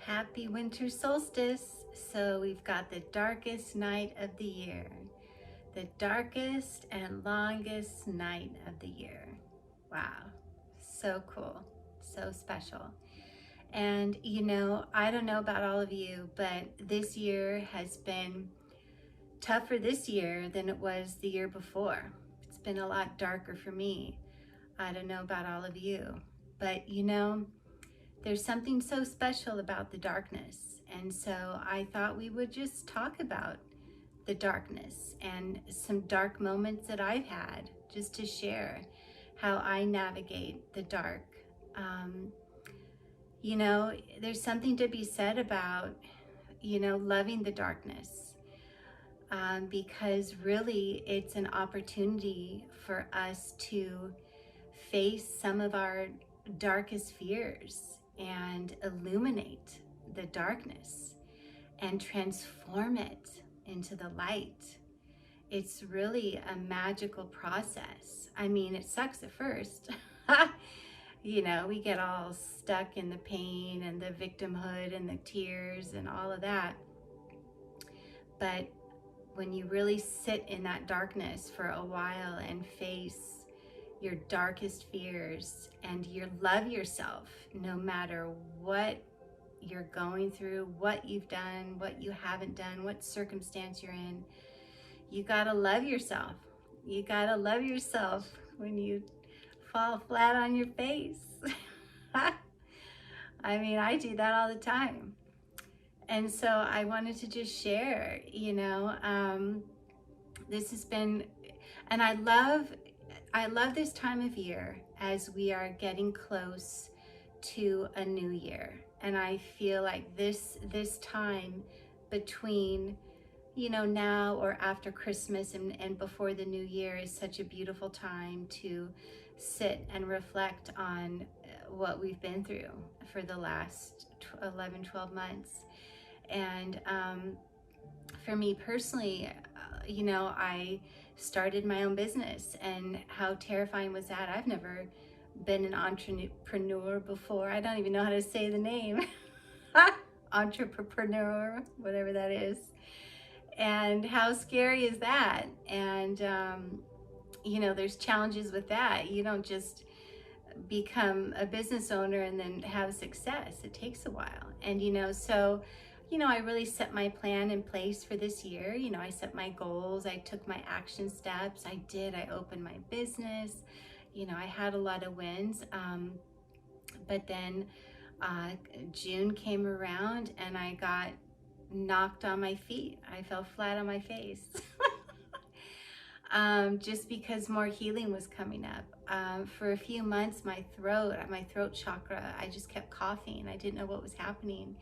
Happy winter solstice. So we've got the darkest night of the year, the darkest and longest night of the year. Wow, so cool, so special. And you know, I don't know about all of you, but this year has been tougher this year than it was the year before. It's been a lot darker for me. I don't know about all of you, but you know, there's something so special about the darkness. And so I thought we would just talk about the darkness and some dark moments that I've had, just to share how I navigate the dark. You know, there's something to be said about, you know, loving the darkness, because really it's an opportunity for us to face some of our darkest fears and illuminate the darkness and transform it into the light. It's really a magical process. I mean, it sucks at first. You know, we get all stuck in the pain and the victimhood and the tears and all of that. But when you really sit in that darkness for a while and face your darkest fears and you love yourself no matter what you're going through, what you've done, what you haven't done, what circumstance you're in, you gotta love yourself. You gotta love yourself when you fall flat on your face. I mean, I do that all the time. And so I wanted to just share, you know, this has been, and I love this time of year as we are getting close to a new year. And I feel like this time between, you know, now or after Christmas and before the new year is such a beautiful time to sit and reflect on what we've been through for the last 11, 12 months. And for me personally, you know, I started my own business, and how terrifying was that? I've never been an entrepreneur before. I don't even know how to say the name. Entrepreneur, whatever that is. And how scary is that? And, you know, there's challenges with that. You don't just become a business owner and then have success. It takes a while. And, you know, so, you know, I really set my plan in place for this year. You know, I set my goals. I took my action steps. I opened my business. You know, I had a lot of wins. But then June came around and I got knocked on my feet. I fell flat on my face. Just because more healing was coming up. For a few months, my throat chakra, I just kept coughing. I didn't know what was happening.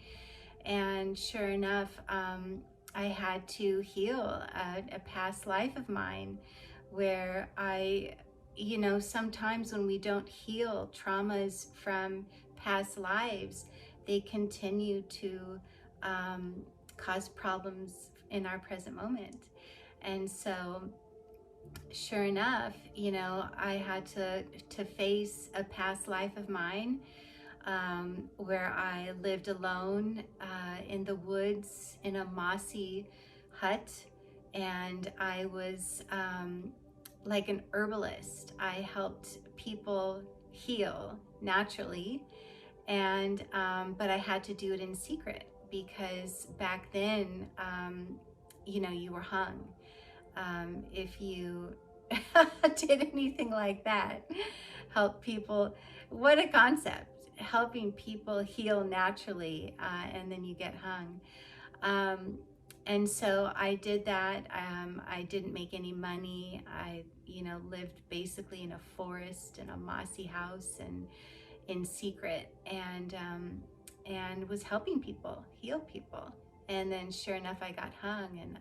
And sure enough, I had to heal a past life of mine where you know, sometimes when we don't heal traumas from past lives, they continue to cause problems in our present moment. And so sure enough, you know, I had to face a past life of mine where I lived alone in the woods in a mossy hut, and I was like an herbalist. I helped people heal naturally, and but I had to do it in secret, because back then, you know, you were hung if you did anything like that. Help people, what a concept, helping people heal naturally, and then you get hung. And so I did that. I didn't make any money. I, you know, lived basically in a forest in a mossy house and in secret, and was helping people heal people. And then sure enough, I got hung,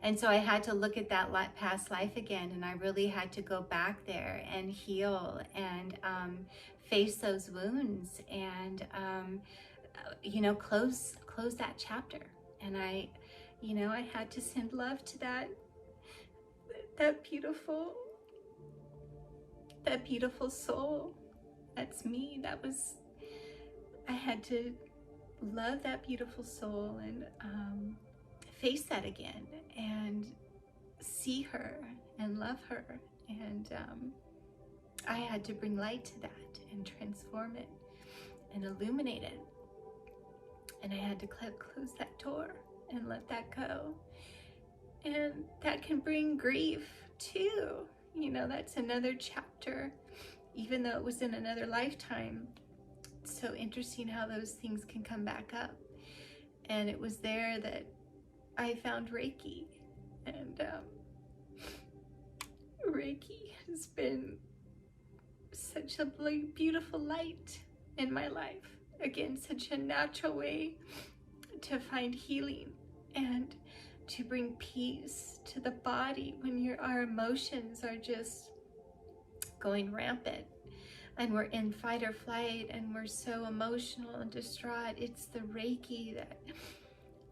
and so I had to look at that past life again, and I really had to go back there and heal and face those wounds and, you know, close that chapter. And I, you know, I had to send love to that beautiful soul. That's me. I had to love that beautiful soul and face that again and see her and love her. And I had to bring light to that and transform it and illuminate it. And I had to close that door and let that go. And that can bring grief too. You know, that's another chapter, even though it was in another lifetime. It's so interesting how those things can come back up. And it was there that I found Reiki. And Reiki has been such a beautiful light in my life. Again, such a natural way to find healing and to bring peace to the body when our emotions are just going rampant and we're in fight or flight and we're so emotional and distraught. It's the Reiki,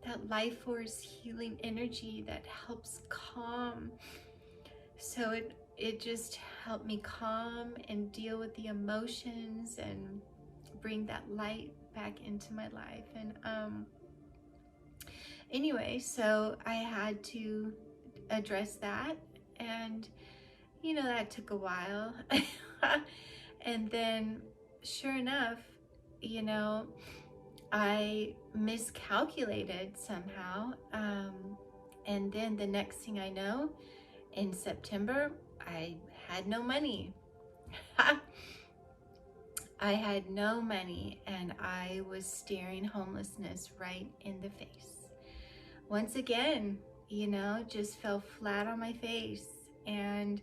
that life force healing energy that helps calm. So it just helped me calm and deal with the emotions and bring that light back into my life. And anyway, so I had to address that, and you know, that took a while. And then sure enough, you know, I miscalculated somehow, and then the next thing I know, in September, I had no money. I had no money, and I was staring homelessness right in the face. Once again, you know, just fell flat on my face. And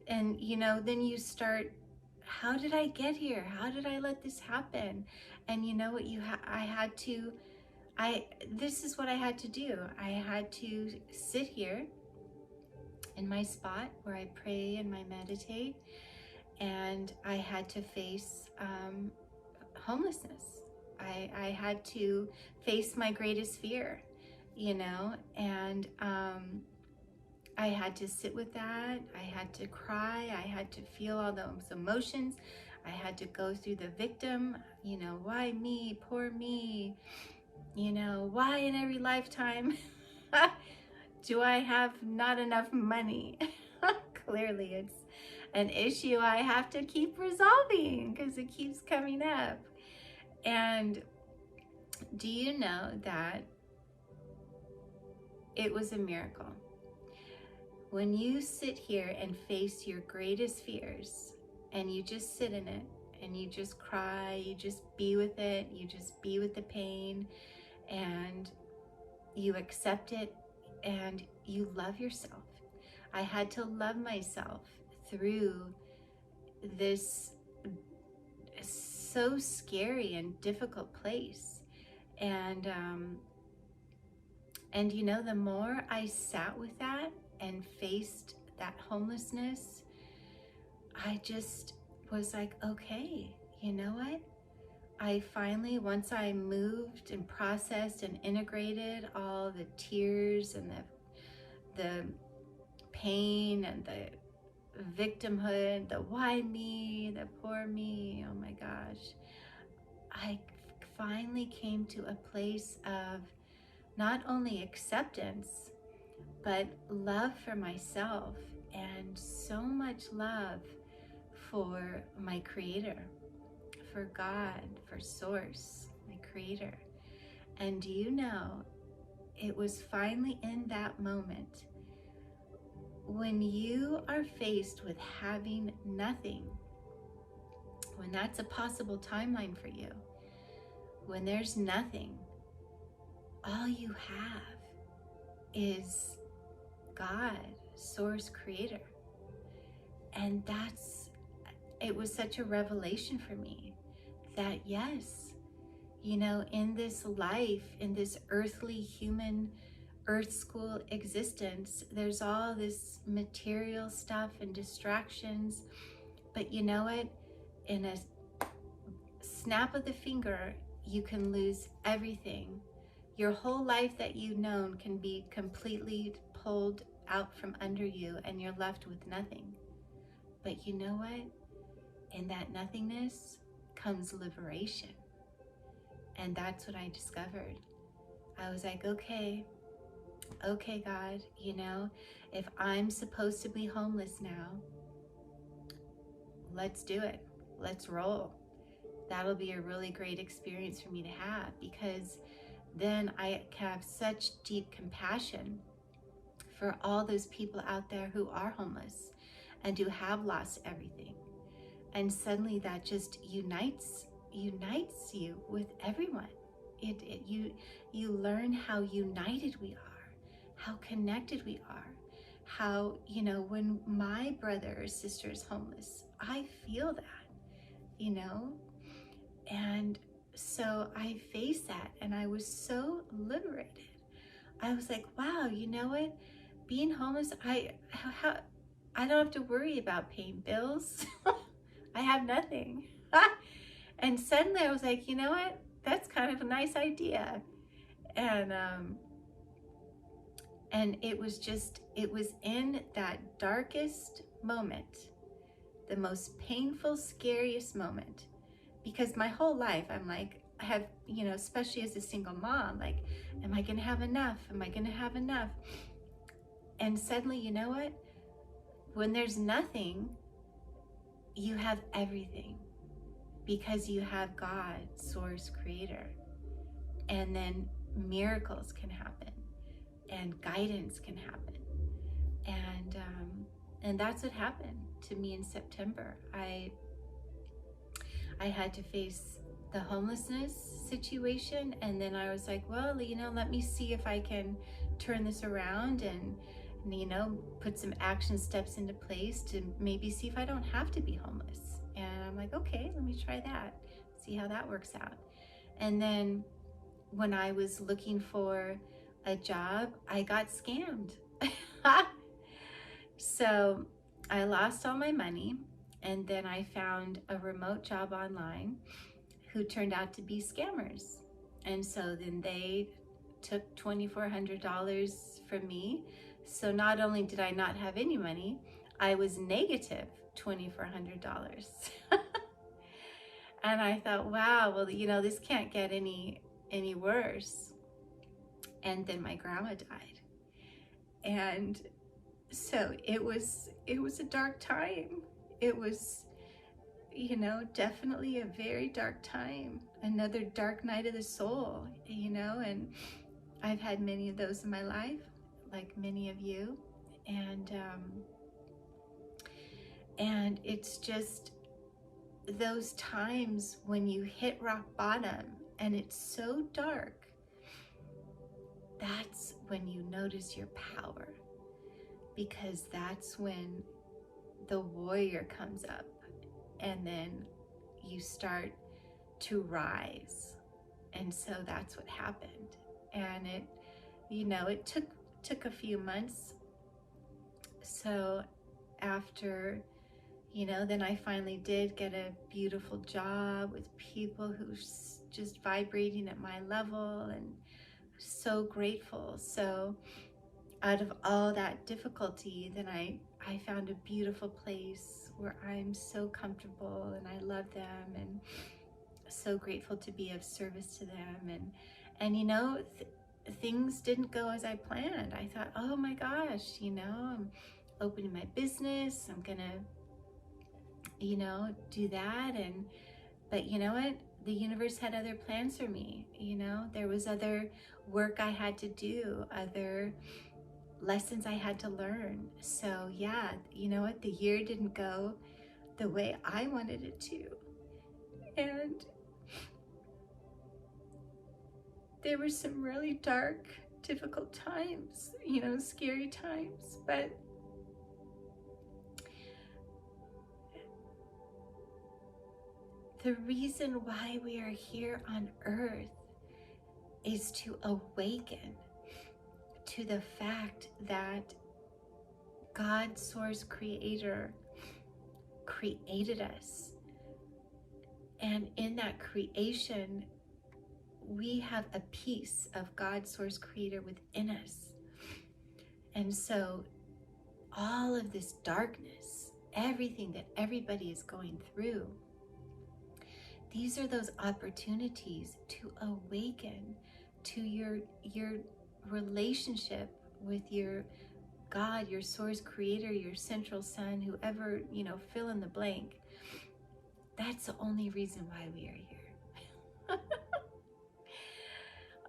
you know, then you start, how did I get here? How did I let this happen? And you know what, this is what I had to do. I had to sit here in my spot where I pray and I meditate, and I had to face homelessness. I had to face my greatest fear, you know, and I had to sit with that. I had to cry. I had to feel all those emotions. I had to go through the victim, you know, why me, poor me, you know, why in every lifetime do I have not enough money? Clearly it's an issue I have to keep resolving because it keeps coming up. And do you know that it was a miracle? When you sit here and face your greatest fears and you just sit in it and you just cry, you just be with it, you just be with the pain, and you accept it and you love yourself. I had to love myself through this so scary and difficult place. And you know, the more I sat with that and faced that homelessness, I just was like, okay, you know what? I finally, once I moved and processed and integrated all the tears and the pain and the victimhood, the why me, the poor me, oh my gosh, I finally came to a place of not only acceptance, but love for myself and so much love for my creator, for God, for source, my creator. And do you know, it was finally in that moment when you are faced with having nothing, when that's a possible timeline for you, when there's nothing, all you have is God, source, creator. And it was such a revelation for me that yes, you know, in this life, in this earthly human earth school existence, there's all this material stuff and distractions, but you know what? In a snap of the finger, you can lose everything. Your whole life that you've known can be completely pulled out from under you and you're left with nothing. But you know what? In that nothingness comes liberation. And that's what I discovered. I was like, okay, God, you know, if I'm supposed to be homeless now, let's do it. Let's roll. That'll be a really great experience for me to have, because then I can have such deep compassion for all those people out there who are homeless and who have lost everything. And suddenly that just unites you with everyone. You learn how united we are, how connected we are, how, you know, when my brother or sister is homeless, I feel that, you know. And so I faced that, and I was so liberated. I was like, wow, you know what? Being homeless, I don't have to worry about paying bills. I have nothing. And suddenly I was like, you know what? That's kind of a nice idea. And it was in that darkest moment, the most painful, scariest moment, because my whole life I'm like, I have, you know, especially as a single mom, like, am I gonna have enough? Am I gonna have enough? And suddenly, you know what? When there's nothing, you have everything, because you have God, source, creator. And then miracles can happen, and guidance can happen. And that's what happened to me in September. I had to face the homelessness situation, and then I was like, well, you know, let me see if I can turn this around and you know, put some action steps into place to maybe see if I don't have to be homeless. And I'm like, okay, let me try that, see how that works out. And then when I was looking for a job, I got scammed. So I lost all my money, and then I found a remote job online who turned out to be scammers. And so then they took $2,400 from me. So not only did I not have any money, I was negative $2,400. And I thought, wow, well, you know, this can't get any worse. And then my grandma died. And so it was a dark time. It was, you know, definitely a very dark time, another dark night of the soul, you know. And I've had many of those in my life, like many of you. And it's just those times when you hit rock bottom and it's so dark, that's when you notice your power, because that's when the warrior comes up, and then you start to rise. And so that's what happened. And it, you know, it took a few months. So after, you know, then I finally did get a beautiful job with people who's just vibrating at my level, and so grateful. So out of all that difficulty, then I found a beautiful place where I'm so comfortable and I love them, and so grateful to be of service to them. And you know, things didn't go as I planned. I thought, oh my gosh, you know, I'm opening my business, I'm gonna, you know, do that. But you know what? The universe had other plans for me. You know, there was other work I had to do, other lessons I had to learn. So yeah, you know what? The year didn't go the way I wanted it to. And there were some really dark, difficult times, you know, scary times, but the reason why we are here on earth is to awaken to the fact that God, source, creator, created us. And in that creation, we have a piece of God, source, creator within us. And so all of this darkness, everything that everybody is going through, These are those opportunities to awaken to your relationship with your God, your source creator, your central sun, whoever, fill in the blank. That's the only reason why we are here.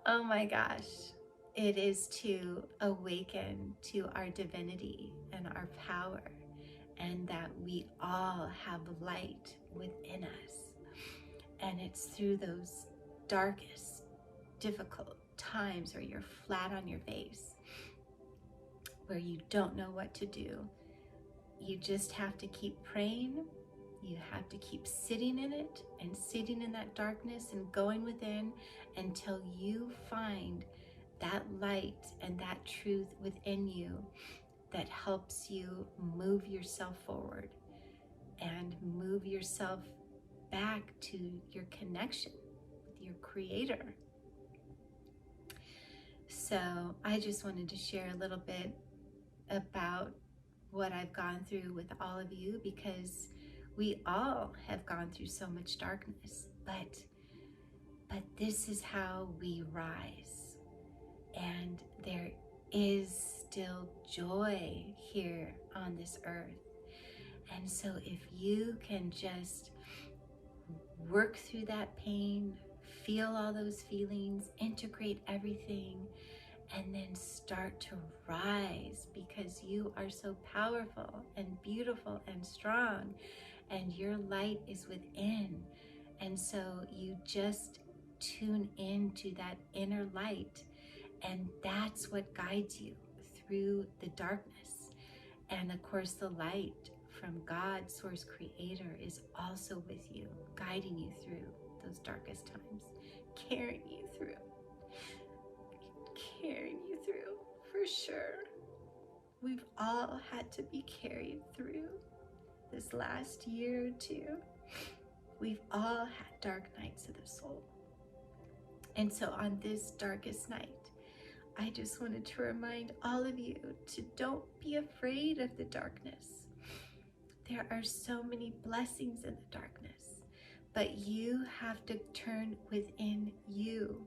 Oh my gosh. It is to awaken to our divinity and our power, and that we all have light within us. And it's through those darkest, difficult times where you're flat on your face, where you don't know what to do. You just have to keep praying. You have to keep sitting in it and sitting in that darkness and going within until you find that light and that truth within you that helps you move yourself forward and move yourself back to your connection with your creator. So I just wanted to share a little bit about what I've gone through with all of you, because we all have gone through so much darkness, but this is how we rise. And there is still joy here on this earth. And so if you can just work through that pain, feel all those feelings, integrate everything, and then start to rise, because you are so powerful and beautiful and strong, and your light is within. And so you just tune into that inner light, and that's what guides you through the darkness. And of course, the light from God, source creator, is also with you, guiding you through those darkest times, carrying you through. For sure. We've all had to be carried through this last year or two. We've all had dark nights of the soul. And so on this darkest night, I just wanted to remind all of you to don't be afraid of the darkness. There are so many blessings in the darkness, but you have to turn within you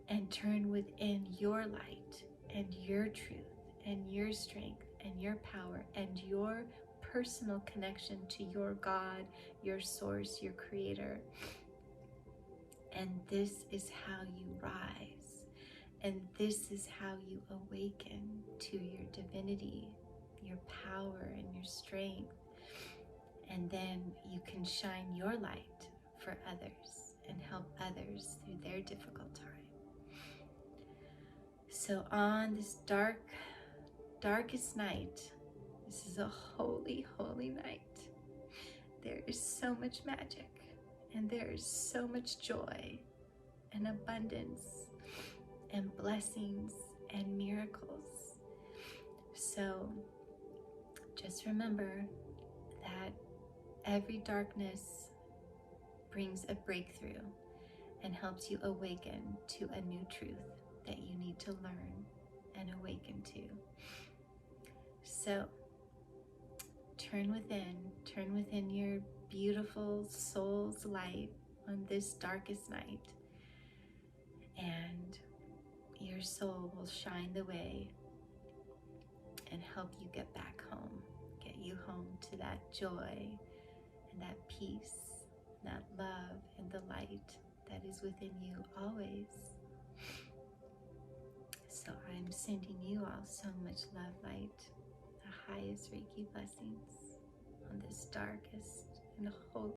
and turn within your light and your truth and your strength and your power and your personal connection to your God, your source, your creator. And this is how you rise. And this is how you awaken to your divinity, your power and your strength. And then you can shine your light for others and help others through their difficult time. So on this darkest night, this is a holy, holy night. There is so much magic, and there is so much joy and abundance and blessings and miracles. So just remember that every darkness brings a breakthrough and helps you awaken to a new truth that you need to learn and awaken to. So turn within your beautiful soul's light on this darkest night, and your soul will shine the way and help you get back home, get you home to that joy and that peace, and that love and the light that is within you always. So I'm sending you all so much love, light, the highest Reiki blessings on this darkest and holy